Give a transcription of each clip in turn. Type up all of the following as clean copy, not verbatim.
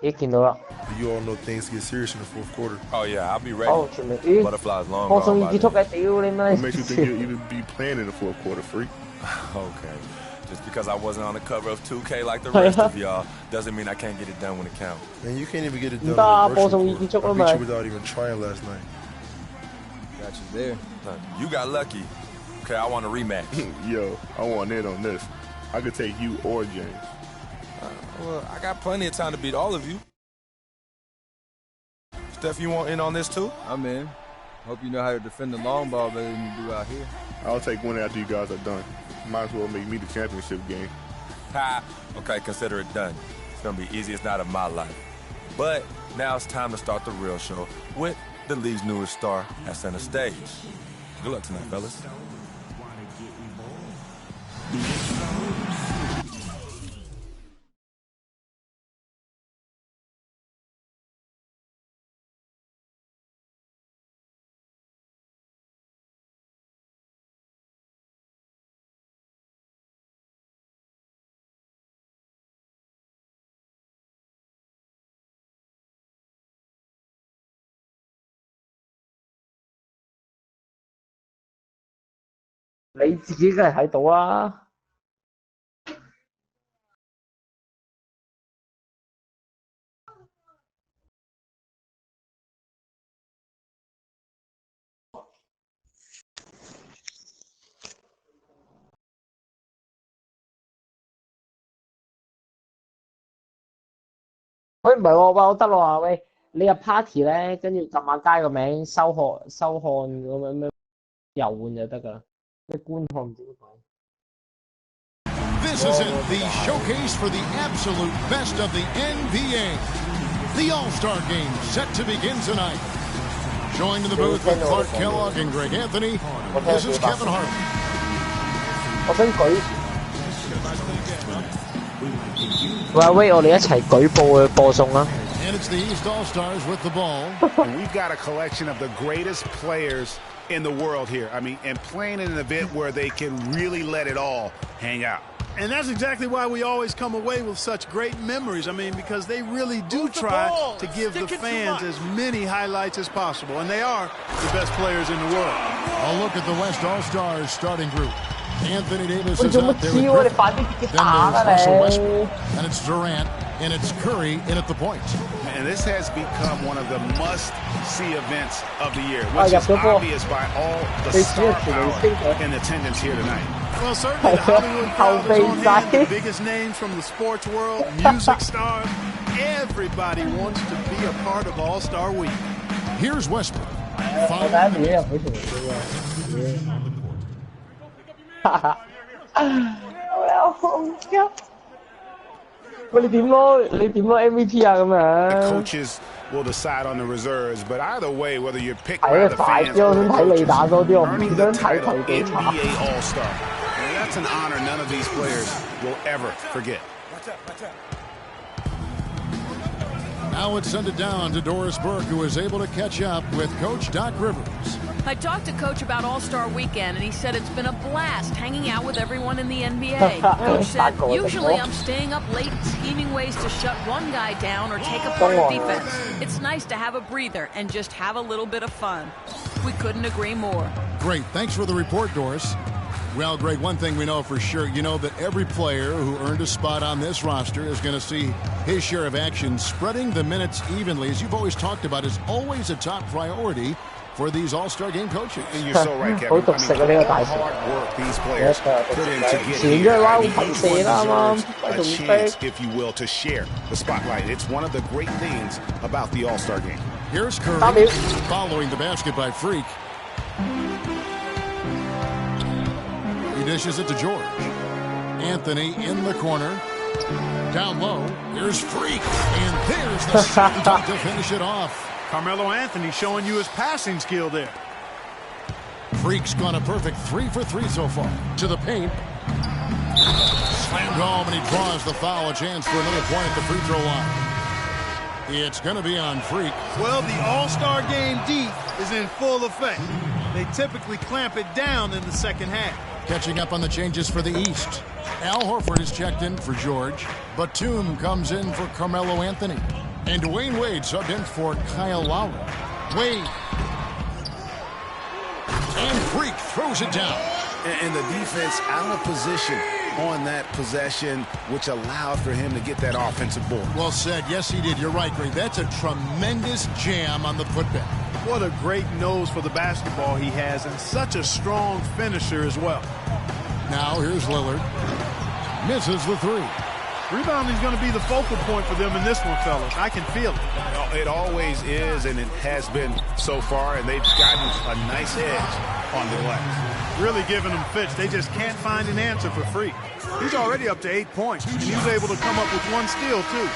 咦，見到啦。You all know things get serious in the fourth quarter. Oh yeah, I'll be ready. 哦，全部咦， Butterflies long 放送 gone 已 by 結束 then. 嘅，屌你媽！ What makes you think you'll even be playing in the fourth quarter, freak? Okay. Just because I wasn't on the cover of 2K like the rest of y'all doesn't mean I can't get it done when it counts. And you can't even get it done. 唔得啊， in the 播 virtual 送已 court. 結束 I 啦 beat 咪 you。without even trying last night. Got you there. You got lucky. Okay, I want a rematch. Yo, I want in on this. I could take you or James. Well, I got plenty of time to beat all of you. Steph, you want in on this too? I'm in. Hope you know how to defend the long ball better than you do out here. I'll take one after you guys are done. Might as well make me the championship game. Ha! Okay, consider it done. It's gonna be easiest night of my life. But now it's time to start the real show with the league's newest star at center stage. Good luck tonight, fellas.「你自己梗係睇到啦。喂，唔係喎，喂，我得啦喂，你入 party 咧，跟住撳下街個名，收看咁樣咩遊玩就得㗎啦，咩觀看唔知乜鬼。This is it, the showcase for the absolute best of the NBA. The All-Star Game set to begin tonight. Joined in the booth with Clark Kellogg and Greg Anthony, this is Kevin Hart. 我想舉，喂喂，我哋一齊舉報去播送啦。And it's the East All-Stars with the ball. We've got a collection of the greatest players in the world here. I mean, and playing in an event where they can really let it all hang out. And that's exactly why we always come away with such great memories. I mean, because they really do try to give the fans as many highlights as possible. And they are the best players in the world. A look at the West All-Stars starting group. Anthony Davis is out there with Griffin. Then there's Russell Westbrook. And it's Durant. And it's Curry in at the point. And this has become one of the must-see events of the year, which is obvious by all the star power in attendance here tonight. Well, certainly the Hollywood crowd is on hand, the biggest names from the sports world, music stars. Everybody wants to be a part of All-Star Week. Here's Westbrook. 喂，你點攞 MVP 啊？咁樣 Coaches will decide on the reserves, but either way, whether you're picked 睇 by 得 the 快 fans 啲，我想睇你打多啲，我唔 earning 想 the 睇 title 佢幾慘。 NBA All-Star. And that's an honor none of these players will ever forget. Now it's sent it down to Doris Burke, who is able to catch up with Coach Doc Rivers. I talked to Coach about All-Star Weekend, and he said it's been a blast hanging out with everyone in the NBA. Coach said, usually I'm staying up late scheming ways to shut one guy down or take apart a defense. It's nice to have a breather and just have a little bit of fun. We couldn't agree more. Great. Thanks for the report, Doris. Well, Greg, one thing we know for sure, you know that every player who earned a spot on this roster is going to see his share of action. Spreading the minutes evenly, as you've always talked about, is always a top priority for these All-Star Game coaches. And you're so right, Kevin. I mean, all the hard work these players put in to get here. And each one deserves a chance, if you will, to share the spotlight. It's one of the great things about the All-Star Game. Here's Curry following the basket by Freak. He dishes it to George. Anthony in the corner. Down low. Here's Freak. And there's the second dunk to finish it off. Carmelo Anthony showing you his passing skill there. Freak's gone a perfect 3 for 3 so far. To the paint. Slammed home, and he draws the foul. A chance for another point at the free throw line. It's going to be on Freak. Well, the All-Star Game D is in full effect. They typically clamp it down in the second half. Catching up on the changes for the East. Al Horford is checked in for George. Batum comes in for Carmelo Anthony. And Dwayne Wade subbed in for Kyle Lowry. Wade. And Freak throws it down. And the defense out of position on that possession, which allowed for him to get that offensive board. Well said. Yes, he did. You're right, Greg. That's a tremendous jam on the putback. What a great nose for the basketball he has, and such a strong finisher as well. Now here's Lillard. Misses the three. Rebounding is going to be the focal point for them in this one, fellas. I can feel it. It always is, and it has been so far, and they've gotten a nice edge on the glass. Really giving them fits. They just can't find an answer for Freak. He's already up to 8 points, and he was able to come up with 1 steal, too.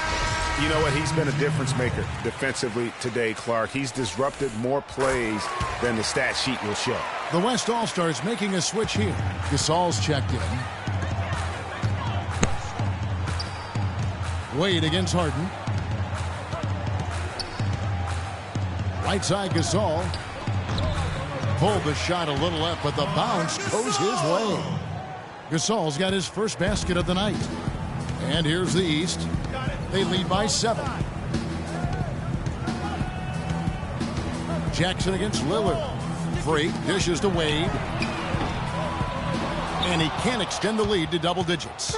You know what? He's been a difference maker defensively today, Clark. He's disrupted more plays than the stat sheet will show. The West All-Stars making a switch here. Gasol's checked in. Wade against Harden. Right side Gasol. Pulled the shot a little left, but the bounce goes his way. Gasol's got his first basket of the night. And here's the East. They lead by 7. Jackson against Lillard. Freak dishes to Wade. And he can't extend the lead to double digits.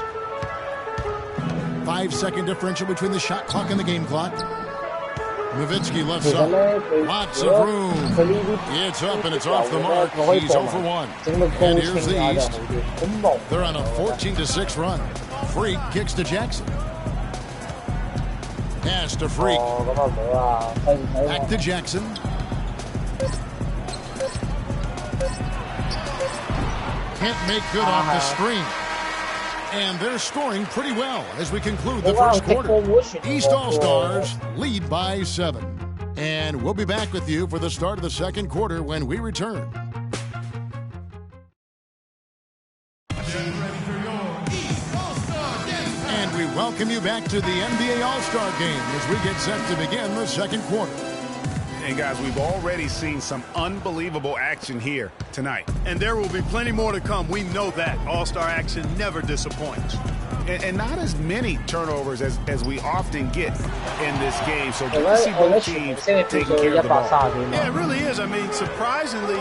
5-second differential between the shot clock and the game clock. Nowitzki left side. Lots of room. It's up and it's off the mark. He's 0 for 1. And here's the East. They're on a 14-6 run. Freak kicks to Jackson. Pass to Freak. Back to Jackson. Can't make good off the screen. And they're scoring pretty well as we conclude the first quarter. East All-Stars lead by 7. And we'll be back with you for the start of the second quarter when we return. And we welcome you back to the NBA All-Star Game as we get set to begin the second quarter. And guys, we've already seen some unbelievable action here tonight. And there will be plenty more to come. We know that. All-Star action never disappoints. And not as many turnovers as we often get in this game. So good to see both teams taking care of the ball. Yeah, it really is. I mean, surprisingly,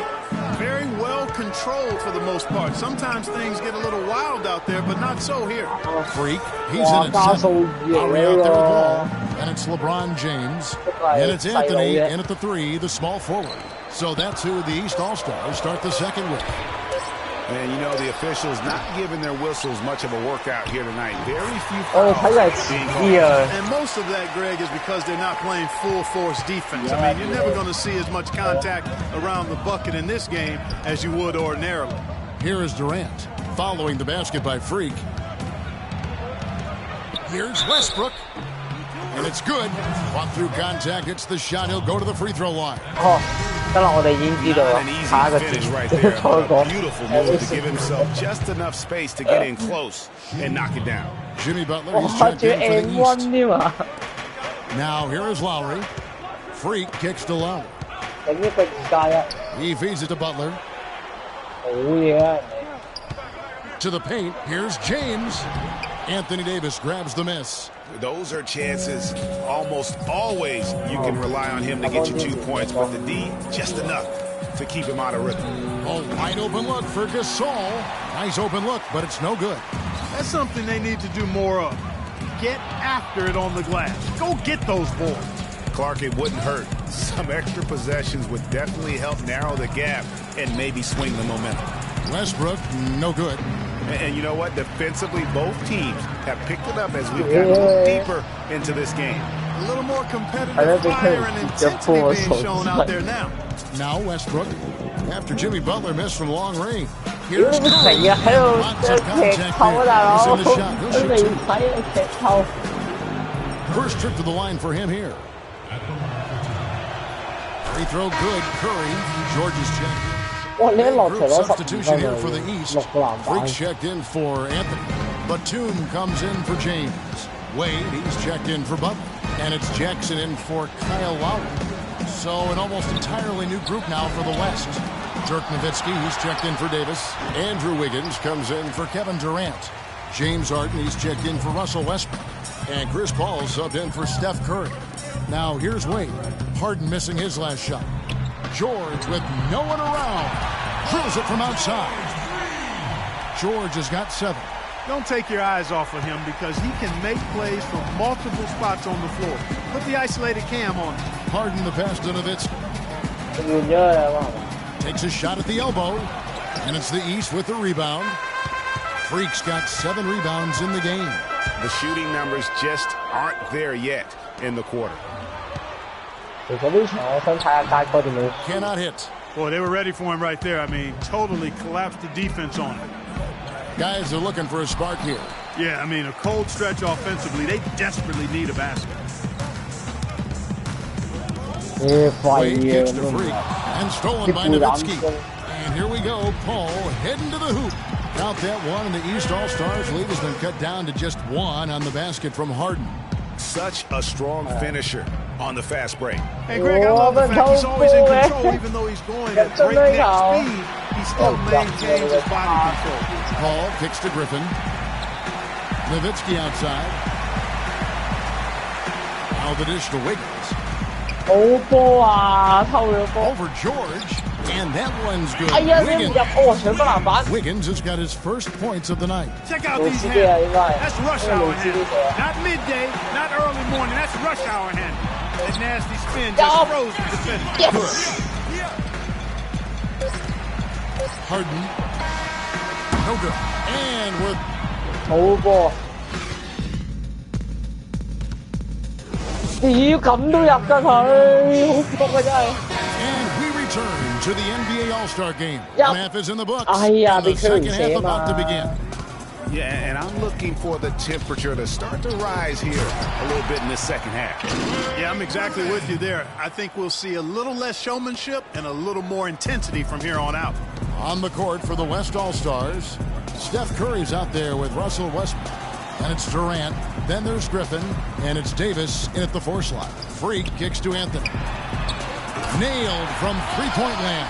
very well controlled for the most part. Sometimes things get a little wild out there, but not so here. Freak, he's in at 7. Lowry out there with ball. And it's LeBron James. And it's Anthony in at the 3, the small forward. So that's who the East All-Stars start the second with. And, you know, the officials not giving their whistles much of a workout here tonight. Very few fouls being called. And most of that, Greg, is because they're not playing full-force defense. I mean, you're never going to see as much contact around the bucket in this game as you would ordinarily. Here is Durant following the basket by Freak. Here's Westbrook. And it's good. Fought through contact. It's the shot. He'll go to the free throw line. Not an easy finish right there. A beautiful move to give himself just enough space to get in close and knock it down. Jimmy Butler, he's checked in for the East. Now here is Lowry. Freak kicks to Lowry. He feeds it to Butler. To the paint. Here's James. Anthony Davis grabs the miss. Those are chances almost always you can rely on him to get you 2 points, but the D, just enough to keep him out of rhythm. A wide open look for Gasol. Nice open look, but it's no good. That's something they need to do more of. Get after it on the glass. Go get those boards. Clark, it wouldn't hurt. Some extra possessions would definitely help narrow the gap and maybe swing the momentum. Westbrook, no good. And you know what? Defensively, both teams have picked it up as we've gotten a little deeper into this game. A little more competitive fire and intensity being shown out there now. Now Westbrook, after Jimmy Butler missed from long range. Here's Curry. Lots of contact there. He's in the shot. He'll shoot 2. First trip to the line for him here. Free throw good. Curry. George's check. Group substitution here for the East. Freak's checked in for Anthony. Batum comes in for James. Wade, he's checked in for Butler. And it's Jackson in for Kyle Lowry. So an almost entirely new group now for the West. Dirk Nowitzki, he's checked in for Davis. Andrew Wiggins comes in for Kevin Durant. James Harden, he's checked in for Russell Westbrook. And Chris Paul subbed in for Steph Curry. Now here's Wade. Harden missing his last shot. George with no one around. Drills it from outside. George has got 7. Don't take your eyes off of him because he can make plays from multiple spots on the floor. Put the isolated cam on him. Harden the pass to Nowitzki. Takes a shot at the elbow. And it's the East with the rebound. Freak's got 7 rebounds in the game. The shooting numbers just aren't there yet in the quarter. Cannot hit. Boy, they were ready for him right there. I mean, totally collapsed the defense on him. Guys are looking for a spark here. Yeah, I mean, a cold stretch offensively. They desperately need a basket. Wade kicks to Freak and stolen by Nowitzki. And here we go. Paul heading to the hoop. Count that one, and the East All-Stars lead has been cut down to just 1 on the basket from Harden. Such a strong finisher on the fast break. Hey, Greg, I love the fact he's always in control. Even though he's going at breakneck speed, he still maintains his body control. Paul kicks to Griffin. Nowitzki outside. Now the dish to Wiggins. Over George. And that one's good. Wiggins has got his first points of the night. Check out these hands. That's rush hour handle. Not midday, not early morning. That's rush hour handle. That nasty spin just froze the defender. Harden. No good. And we're... And we return to the NBA All-Star Game. Half is in the books. And the second half about to begin. Yeah, and I'm looking for the temperature to start to rise here a little bit in this second half. Yeah, I'm exactly with you there. I think we'll see a little less showmanship and a little more intensity from here on out. On the court for the West All-Stars, Steph Curry's out there with Russell Westbrook. And it's Durant. Then there's Griffin. And it's Davis in at the 4 slot. Freak kicks to Anthony. Nailed from three-point land.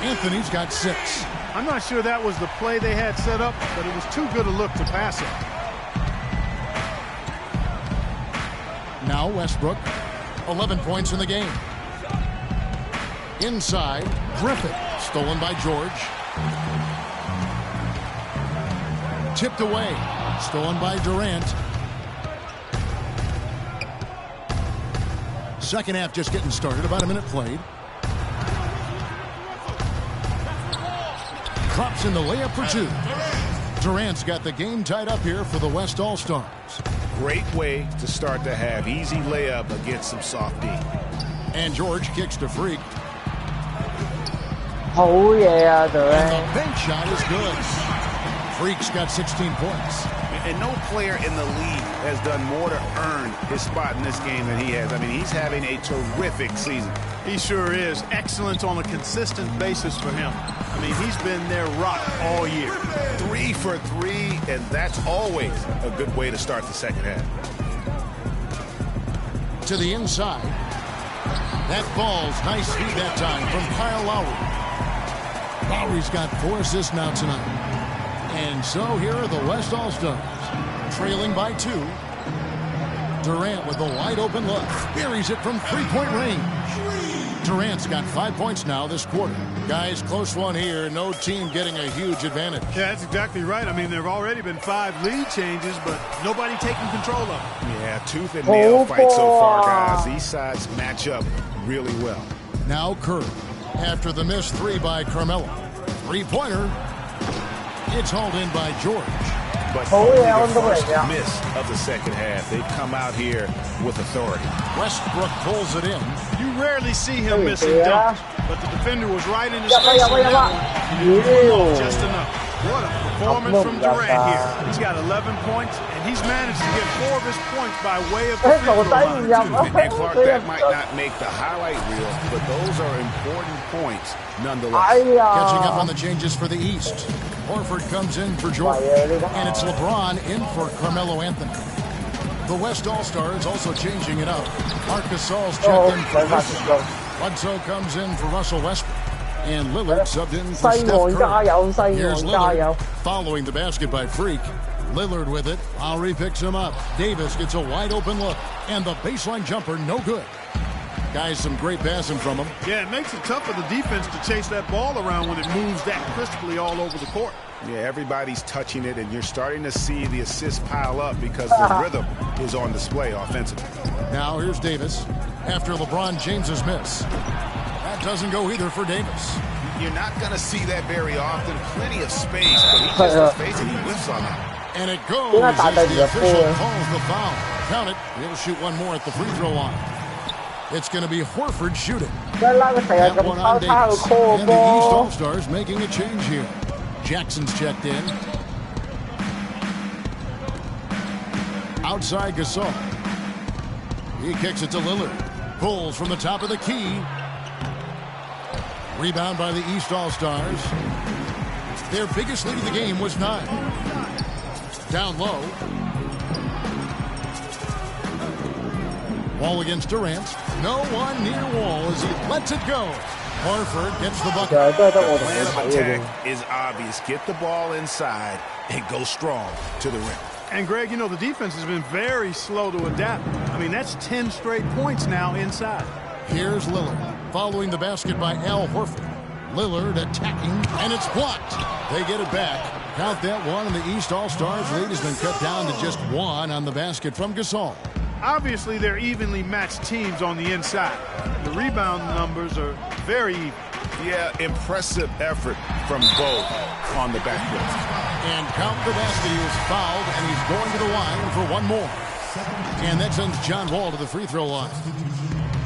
Anthony's got 6. I'm not sure that was the play they had set up, but it was too good a look to pass it. Now Westbrook, 11 points in the game. Inside, Griffin, stolen by George. Tipped away, stolen by Durant. Second half just getting started, about a minute played. Drops in the layup for 2. Durant's got the game tied up here for the West All-Stars. Great way to start to have easy layup against some soft D. And George kicks to Freak. Durant. And the bank shot is good. Freak's got 16 points. And no player in the league has done more to earn his spot in this game than he has. I mean, he's having a terrific season. He sure is. Excellence on a consistent basis for him. I mean, he's been their rock all year. 3 for 3, and that's always a good way to start the second half. To the inside. That ball's nice feed that time from Kyle Lowry. Lowry's got 4 assists now tonight. And so here are the West All-Stars, trailing by 2. Durant with a wide-open look. Buries it from three-point range. Durant's got 5 points now this quarter. Guys, close one here. No team getting a huge advantage. Yeah, that's exactly right. I mean, there have already been 5 lead changes, but nobody taking control of it. Yeah, tooth and nail fight so far, guys. These sides match up really well. Now Curry, after the missed 3 by Carmelo. Three-pointer. It's hauled in by George. But only the first miss of the second half. They've come out here with authority. Westbrook pulls it in. You rarely see him missing dunks, but the defender was right in his face on that one. He did just enough. What a performance from Durant here. He's got 11 points, and he's managed to get 4 of his points by way of the free throw line. And Clark, that might not make the highlight reel, but those are important points nonetheless. Catching up on the changes for the East. Horford comes in for Jordan, and it's LeBron in for Carmelo Anthony. The West All-Stars also changing it up. Marc Gasol's checked in for Russell. Bledsoe comes in for Russell Westbrook. And Lillard subbed in for Steph Curry. Here's Lillard following the basket by Freak. Lillard with it. Lowry picks him up. Davis gets a wide open look. And the baseline jumper, no good. Guys, some great passing from him. Yeah, it makes it tough for the defense to chase that ball around when it moves that crisply all over the court. Yeah, everybody's touching it, and you're starting to see the assists pile up because the rhythm is on display offensively. Now here's Davis after LeBron James's miss. That doesn't go either for Davis. You're not going to see that very often. Plenty of space, but he just has space and he whiffs on that. And it goes as the official calls the foul. Count it. He'll shoot one more at the free throw line. It's going to be Horford shooting. That one on Davis. And the East All-Stars making a change here. Jackson's checked in. Outside Gasol. He kicks it to Lillard. Pulls from the top of the key. Rebound by the East All-Stars. Their biggest lead of the game was 9. Down low. Wall against Durant. No one near Wall as he lets it go. Horford gets the bucket. The plan of attack is obvious. Get the ball inside and go strong to the rim. And, Greg, you know, the defense has been very slow to adapt. I mean, that's 10 straight points now inside. Here's Lillard following the basket by Al Horford. Lillard attacking, and it's blocked. They get it back. Count that one, and the East All-Stars lead has been cut down to just 1 on the basket from Gasol. Obviously, they're evenly matched teams on the inside. The rebound numbers are very even. Yeah, impressive effort from both on the backcourt. And count the basket. He was fouled, and he's going to the line for one more. And that sends John Wall to the free throw line.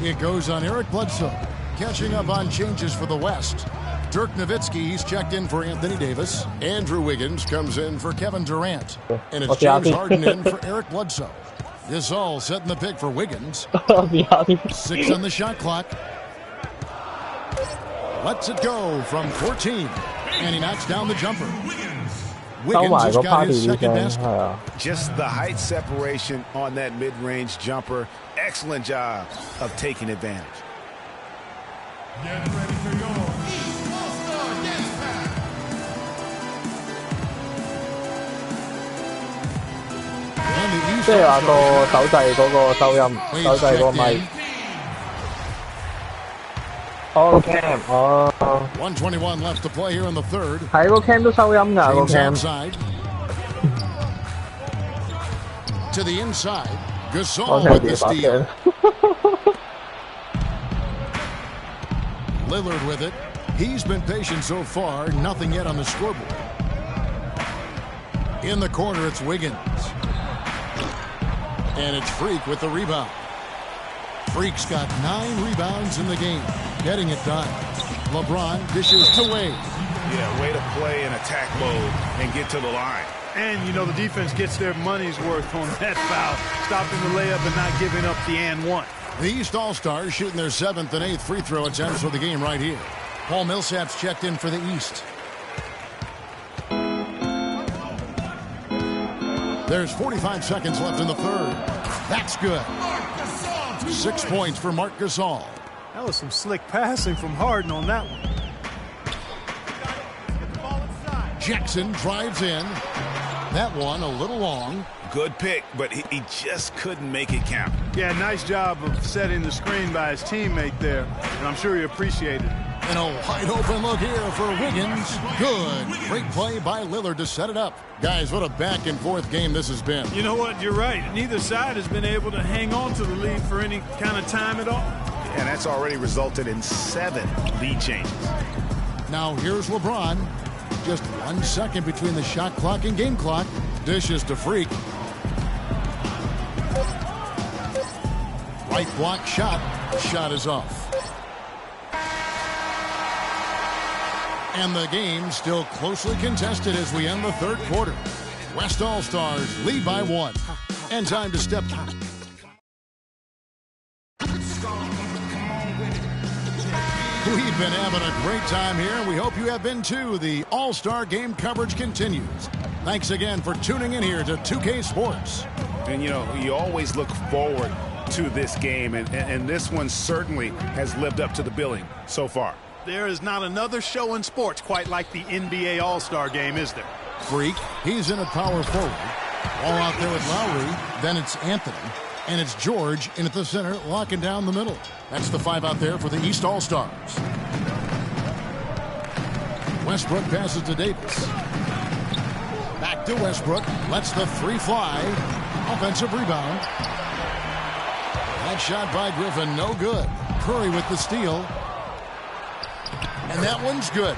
It goes on Eric Bledsoe. Catching up on changes for the West. Dirk Nowitzki, he's checked in for Anthony Davis. Andrew Wiggins comes in for Kevin Durant. And it's James Harden in for Eric Bledsoe. Gasol setting the pick for Wiggins. 6 on the shot clock. Lets it go from 14. And he knocks down the jumper. Wiggins has got his second basket. Just the height separation on that mid-range jumper. Excellent job of taking advantage. Get ready for your East All-Star Dance Pack. 即係話個手掣嗰個收音，手掣個咪。哦 cam 哦。121 left to play here in the third. 係個 cam 都收音㗎個 cam。 To the inside, Gasol with the steal. Lillard with it. He's been patient so far. Nothing yet on the scoreboard. In the corner, it's Wiggins. And it's Freak with the rebound. Freak's got 9 rebounds in the game. Getting it done. LeBron dishes to Wade. Yeah, way to play in attack mode and get to the line. And, you know, the defense gets their money's worth on that foul, stopping the layup and not giving up the and one. The East All-Stars shooting their 7th and 8th free throw attempts for the game right here. Paul Millsap's checked in for the East. There's 45 seconds left in the third. That's good. 6 points for Marc Gasol. That was some slick passing from Harden on that one. Jackson drives in. That one a little long. Good pick, but he just couldn't make it count. Yeah, nice job of setting the screen by his teammate there, and I'm sure he appreciated it. And a wide open look here for Wiggins. Good. Great play by Lillard to set it up. Guys, what a back and forth game this has been. You know what? You're right. Neither side has been able to hang on to the lead for any kind of time at all. And that's already resulted in 7 lead changes. Now here's LeBron. Just 1 second between the shot clock and game clock. Dishes to Freak. Right block shot. Shot is off. And the game still closely contested as we end the third quarter. West All-Stars lead by 1. And time to step. We've been having a great time here, and we hope you have been too. The All-Star game coverage continues. Thanks again for tuning in here to 2K Sports. And, you know, you always look forward to this game, and this one certainly has lived up to the billing so far. There is not another show in sports quite like the NBA All-Star game, is there? Freak, he's in at power forward. All out there with Lowry. Then it's Anthony. And it's George in at the center, locking down the middle. That's the 5 out there for the East All-Stars. Westbrook passes to Davis. Back to Westbrook. Lets the 3 fly. Offensive rebound. That shot by Griffin, no good. Curry with the steal. And that one's good.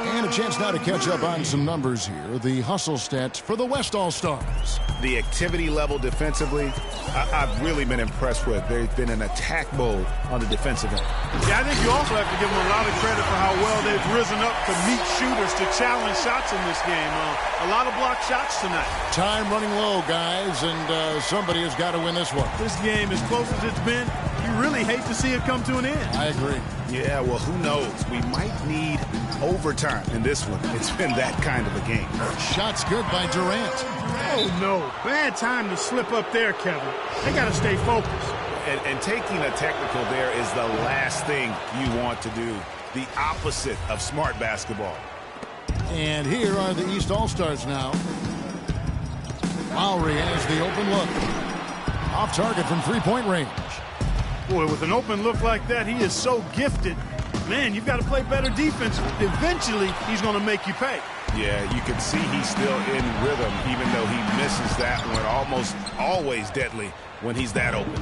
And a chance now to catch up on some numbers here. The hustle stats for the West All-Stars. The activity level defensively, I've really been impressed with. They've been in attack mode on the defensive end. Yeah, I think you also have to give them a lot of credit for how well they've risen up to meet shooters to challenge shots in this game. A lot of blocked shots tonight. Time running low, guys, and somebody has got to win this one. This game, as close as it's been, you really hate to see it come to an end. I agree. Yeah, well, who knows? We might need overtime in this one. It's been that kind of a game. Shot's good by Durant. Oh, no. Bad time to slip up there, Kevin. They got to stay focused. And taking a technical there is the last thing you want to do. The opposite of smart basketball. And here are the East All-Stars now. Lowry has the open look. Off target from three-point range. Boy, with an open look like that, he is so gifted. Man, you've got to play better defense. Eventually, he's going to make you pay. Yeah, you can see he's still in rhythm, even though he misses that one. Almost always deadly when he's that open.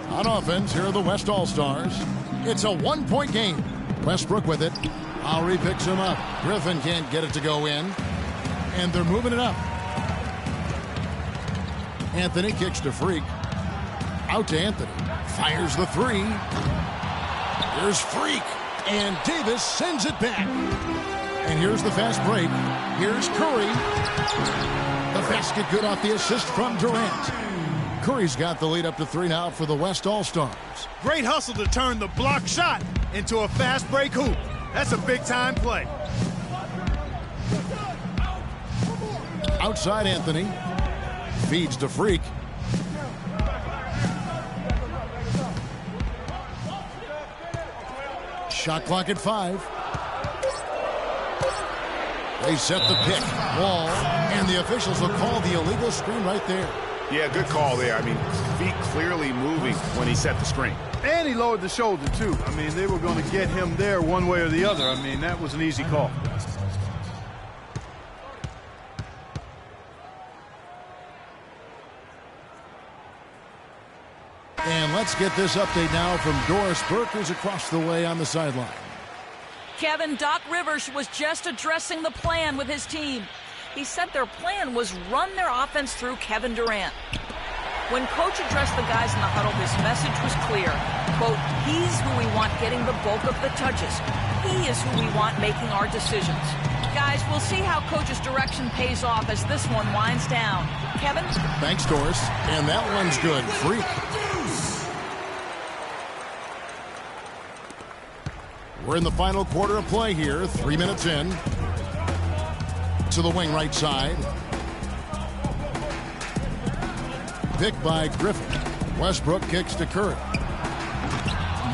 On offense, here are the West All-Stars. It's a 1-point game. Westbrook with it. Lowry picks him up. Griffin can't get it to go in. And they're moving it up. Anthony kicks to Freak. Out to Anthony. Fires the 3. Here's Freak. And Davis sends it back. And here's the fast break. Here's Curry. The basket good off the assist from Durant. Curry's got the lead up to 3 now for the West All-Stars. Great hustle to turn the block shot into a fast break hoop. That's a big-time play. Outside Anthony. Feeds to Freak. Shot clock at 5. They set the pick. Wall. And the officials will call the illegal screen right there. Yeah, good call there. I mean, feet clearly moving when he set the screen. And he lowered the shoulder, too. I mean, they were going to get him there one way or the other. I mean, that was an easy call. And let's get this update now from Doris Burke, who's across the way on the sideline. Kevin, Doc Rivers was just addressing the plan with his team. He said their plan was run their offense through Kevin Durant. When Coach addressed the guys in the huddle, his message was clear. Quote, he's who we want getting the bulk of the touches. He is who we want making our decisions. Guys, we'll see how Coach's direction pays off as this one winds down. Kevin? Thanks, Doris. And that one's good. Freak. We're in the final quarter of play here. 3 minutes in. To the wing right side. Picked by Griffin. Westbrook kicks to Curry.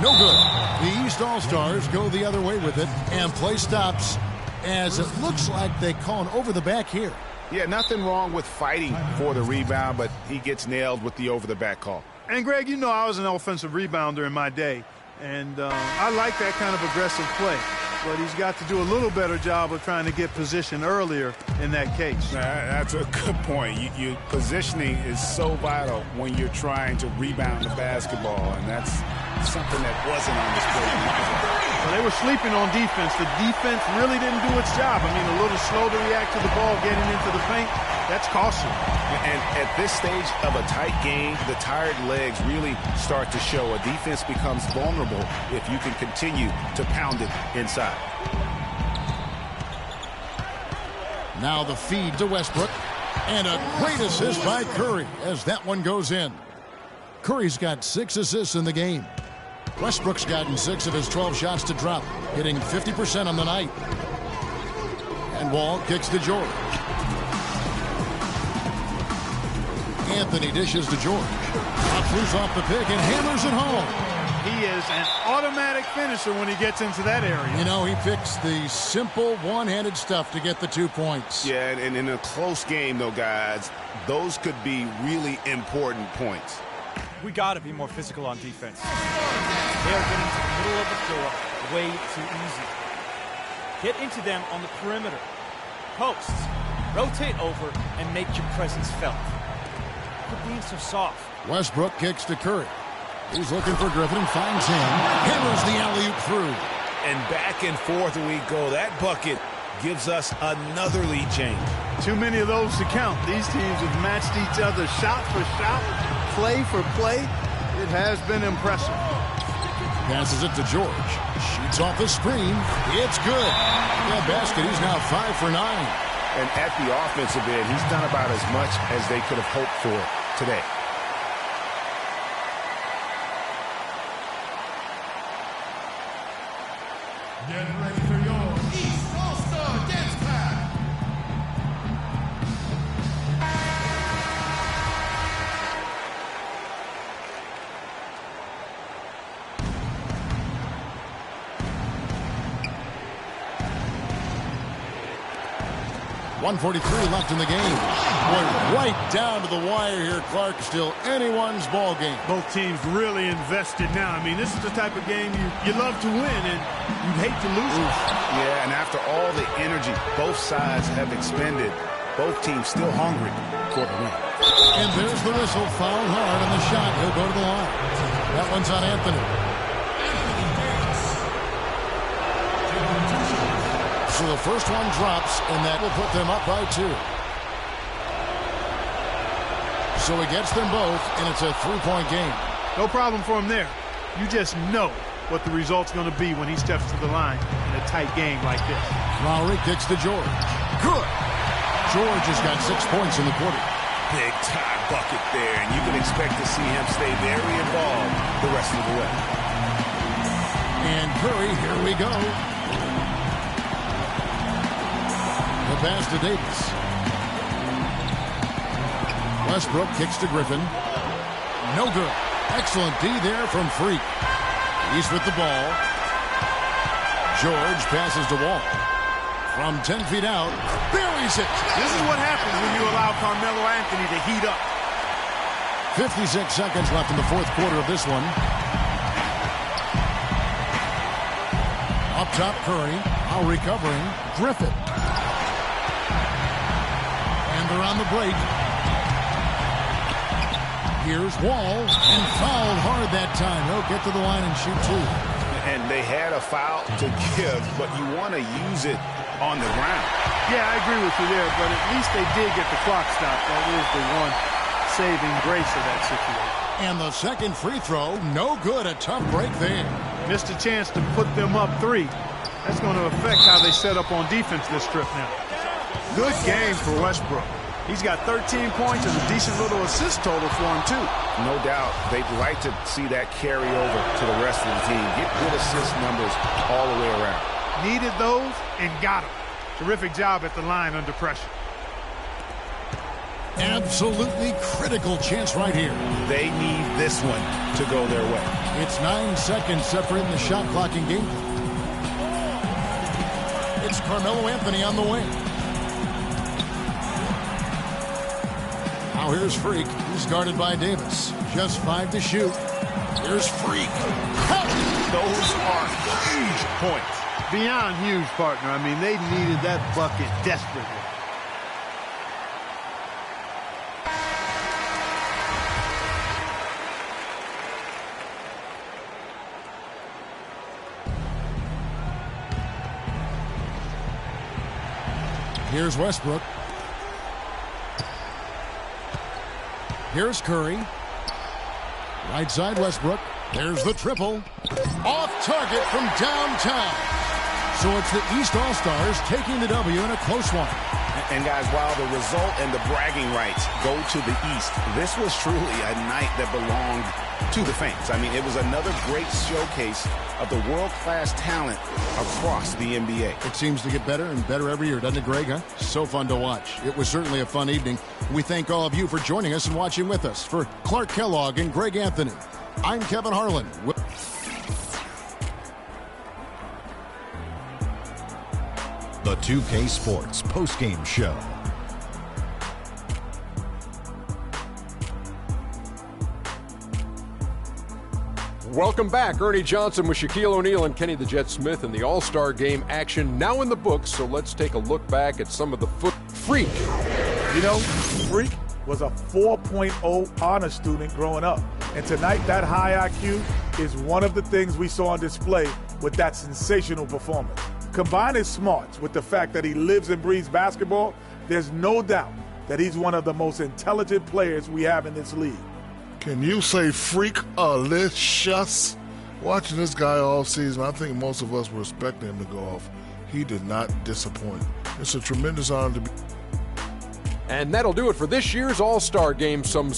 No good. The East All-Stars go the other way with it. And play stops as it looks like they call an over the back here. Yeah, nothing wrong with fighting for the rebound, but he gets nailed with the over the back call. And, Greg, you know I was an offensive rebounder in my day. And I like that kind of aggressive play. But he's got to do a little better job of trying to get position earlier in that case. That's a good point. Positioning is so vital when you're trying to rebound the basketball, and that's something that wasn't on display. Well, they were sleeping on defense. The defense really didn't do its job. I mean, a little slow to react to the ball getting into the paint. That's costly. And at this stage of a tight game, the tired legs really start to show. A defense becomes vulnerable if you can continue to pound it inside. Now the feed to Westbrook. And a great assist by Curry as that one goes in. Curry's got 6 assists in the game. Westbrook's gotten 6 of his 12 shots to drop, hitting 50% on the night. And Wall kicks to George. Anthony dishes to George. Pops loose off the pick and hammers it home. He is an automatic finisher when he gets into that area. You know, he picks the simple one-handed stuff to get the 2 points. Yeah, and in a close game, though, guys, those could be really important points. We got to be more physical on defense. They are getting to the middle of the floor way too easy. Get into them on the perimeter. Posts. Rotate over and make your presence felt. Quit being so soft. Westbrook kicks to Curry. He's looking for Griffin and finds him. Hammers the alley-oop through. And back and forth we go. That bucket gives us another lead change. Too many of those to count. These teams have matched each other shot for shot, play for play. It has been impressive. Passes it to George. Shoots off the screen. It's good. That basket, he's now 5 for 9. And at the offensive end, he's done about as much as they could have hoped for today. Get ready for your East All-Star Dance Pack. .143 left in the game. Boy, right down to the wire here, Clark. Still anyone's ball game. Both teams really invested now. I mean, this is the type of game you love to win, and you'd hate to lose it. Yeah, and after all the energy both sides have expended, both teams still hungry for the win. And there's the whistle. Fouled hard on the shot. He'll go to the line. That one's on Anthony. So the first one drops, and that will put them up by 2. So he gets them both, and it's a 3-point game. No problem for him there. You just know what the result's going to be when he steps to the line in a tight game like this. Lowry kicks to George. Good. George has got 6 points in the quarter. Big time bucket there, and you can expect to see him stay very involved the rest of the way. And Curry, here we go. The pass to Davis. Westbrook kicks to Griffin. No good. Excellent D there from Freak. He's with the ball. George passes to Wall. From 10 feet out, buries it. This is what happens when you allow Carmelo Anthony to heat up. 56 seconds left in the fourth quarter of this one. Up top, Curry. Now recovering. Griffin. And they're on the break. Here's Wall. And fouled hard that time. He'll get to the line and shoot 2. And they had a foul to give, but you want to use it on the ground. Yeah, I agree with you there, but at least they did get the clock stopped. That is the one saving grace of that situation. And the second free throw, no good. A tough break there. Missed a chance to put them up 3. That's going to affect how they set up on defense this trip now. Good game for Westbrook. He's got 13 points and a decent little assist total for him, too. No doubt. They'd like to see that carry over to the rest of the team. Get good assist numbers all the way around. Needed those and got them. Terrific job at the line under pressure. Absolutely critical chance right here. They need this one to go their way. It's 9 seconds separating the shot clock and game. It's Carmelo Anthony on the wing. Now here's Freak. He's guarded by Davis. Just 5 to shoot. Here's Freak. Those are huge points. Beyond huge, partner. I mean, they needed that bucket desperately. Here's Westbrook. Here's Curry. Right side Westbrook. There's the triple. Off target from downtown. So it's the East All-Stars taking the W in a close one. And guys, while the result and the bragging rights go to the East, this was truly a night that belonged to the fans. I mean, it was another great showcase of the world-class talent across the NBA. It seems to get better and better every year, doesn't it, Greg? Huh? So fun to watch. It was certainly a fun evening. We thank all of you for joining us and watching with us. For Clark Kellogg and Greg Anthony, I'm Kevin Harlan. 2K Sports postgame show. Welcome back. Ernie Johnson with Shaquille O'Neal and Kenny the Jet Smith in the All-Star Game action now in the books. So let's take a look back at some of the Freak. You know, Freak was a 4.0 honor student growing up. And tonight, that high IQ is one of the things we saw on display with that sensational performance. Combine his smarts with the fact that he lives and breathes basketball, there's no doubt that he's one of the most intelligent players we have in this league. Can you say freak-alicious? Watching this guy all season, I think most of us were expecting him to go off. He did not disappoint. It's a tremendous honor to be. And that'll do it for this year's All-Star Game. Some